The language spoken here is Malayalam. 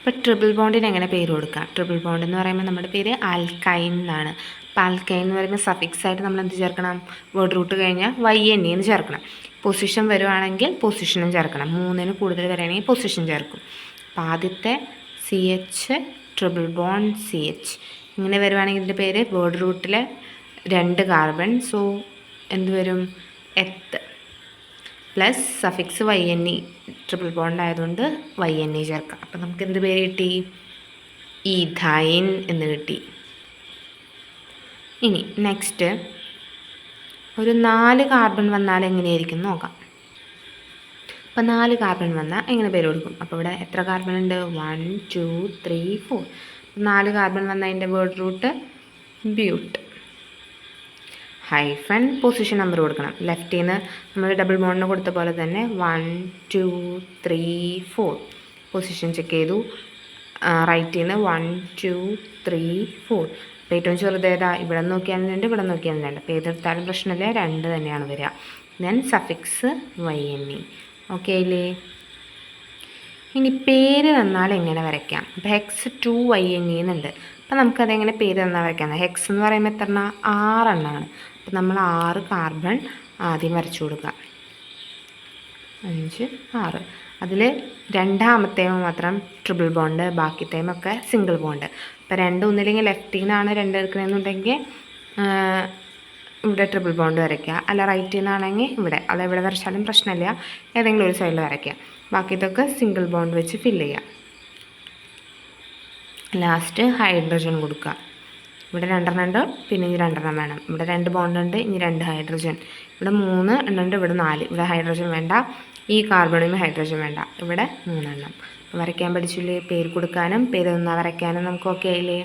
അപ്പോൾ ട്രിപ്പിൾ ബോണ്ടിന് എങ്ങനെ പേര് കൊടുക്കാം? ട്രിപ്പിൾ ബോണ്ട് എന്ന് പറയുമ്പോൾ നമ്മുടെ പേര് ആൽക്കൈൻ എന്നാണ്. അപ്പോൾ ആൽക്കൈൻ എന്ന് പറയുമ്പോൾ സഫിക്സ് ആയിട്ട് നമ്മൾ എന്ത് ചേർക്കണം? വേർഡ് റൂട്ട് കഴിഞ്ഞാൽ YNE എന്ന് ചേർക്കണം. പൊസിഷൻ വരുവാണെങ്കിൽ പൊസിഷനും ചേർക്കണം. 3ന് കൂടുതൽ വരികയാണെങ്കിൽ പൊസിഷൻ ചേർക്കും. അപ്പോൾ ആദ്യത്തെ CH ട്രിപ്പിൾ ബോണ്ട് CH ഇങ്ങനെ വരുവാണെങ്കിൽ ഇതിൻ്റെ പേര് വേർഡ് റൂട്ടിലെ 2 കാർബൺ. സോ എന്ത് വരും? Eth plus suffix YNE triple bond ആയതുകൊണ്ട് YNE ചേർക്കാം. അപ്പം നമുക്ക് എന്ത് പേര് കിട്ടി? ഈഥൈൻ എന്ന് കിട്ടി. ഇനി നെക്സ്റ്റ് ഒരു 4 കാർബൺ വന്നാൽ എങ്ങനെയായിരിക്കും നോക്കാം. അപ്പോൾ 4 കാർബൺ വന്നാൽ എങ്ങനെ പേര് കൊടുക്കും? അപ്പോൾ ഇവിടെ എത്ര കാർബൺ ഉണ്ട്? 1 2 3 4. 4 കാർബൺ വന്നാൽ അതിൻ്റെ word root but. Hyphen position number കൊടുക്കണം. ലെഫ്റ്റിൽ നിന്ന് നമ്മൾ ഡബിൾ ബോണ്ടിന് കൊടുത്ത പോലെ തന്നെ 1 2 3 4 പൊസിഷൻ ചെക്ക് ചെയ്തു. റൈറ്റിൽ നിന്ന് 1 2 3 4. അപ്പോൾ ഏറ്റവും ചെറുത് ഏതാ? ഇവിടെ നോക്കിയാലും 2, ഇവിടെ നോക്കിയാലും 2. അപ്പോൾ ഏതെടുത്താലും പ്രശ്നമില്ല, 2 തന്നെയാണ് വരിക. Then suffix YNE. ഓക്കെ അല്ലേ? ഇനി പേര് തന്നാൽ എങ്ങനെ വരയ്ക്കാം? അപ്പോൾ ഹെക്സ് 2 YNE എന്നുണ്ട്. അപ്പോൾ നമുക്കതെങ്ങനെ പേര് തന്നാൽ വരയ്ക്കാം? ഹെക്സ് എന്ന് പറയുമ്പോൾ എത്ര? 6 എണ്ണമാണ്. അപ്പോൾ നമ്മൾ 6 കാർബൺ ആദ്യം വരച്ചു കൊടുക്കുക. 5 6. അതിൽ രണ്ടാമത്തേമ മാത്രം ട്രിപ്പിൾ ബോണ്ട്, ബാക്കിത്തേമൊക്കെ സിംഗിൾ ബോണ്ട്. അപ്പോൾ 2 ഒന്നില്ലെങ്കിൽ ലെഫ്റ്റിൽ നിന്നാണ് 2 എടുക്കണമെന്നുണ്ടെങ്കിൽ ഇവിടെ ട്രിപ്പിൾ ബോണ്ട് വരയ്ക്കുക. അല്ല റൈറ്റിൽ നിന്നാണെങ്കിൽ ഇവിടെ, അതെവിടെ വരച്ചാലും പ്രശ്നമില്ല, ഏതെങ്കിലും ഒരു സൈഡിൽ വരയ്ക്കുക. ബാക്കിയതൊക്കെ സിംഗിൾ ബോണ്ട് വെച്ച് ഫില്ല് ചെയ്യുക. ലാസ്റ്റ് ഹൈഡ്രജൻ കൊടുക്കുക. ഇവിടെ 2 ഉണ്ട്, പിന്നെ ഇനി 2 വേണം. ഇവിടെ 2 ബോണ്ട് ഉണ്ട്, ഇനി 2 ഹൈഡ്രജൻ. ഇവിടെ 3 ഉണ്ട്, ഇവിടെ 4. ഇവിടെ ഹൈഡ്രജൻ വേണ്ട, ഈ കാർബണിന് ഹൈഡ്രജൻ വേണ്ട. ഇവിടെ 3 എണ്ണം. വരയ്ക്കാൻ പഠിച്ചില്ലേ? പേര് കൊടുക്കാനും പേര് തന്നാൽ വരയ്ക്കാനും നമുക്ക് ഓക്കെ ആയില്ലേ?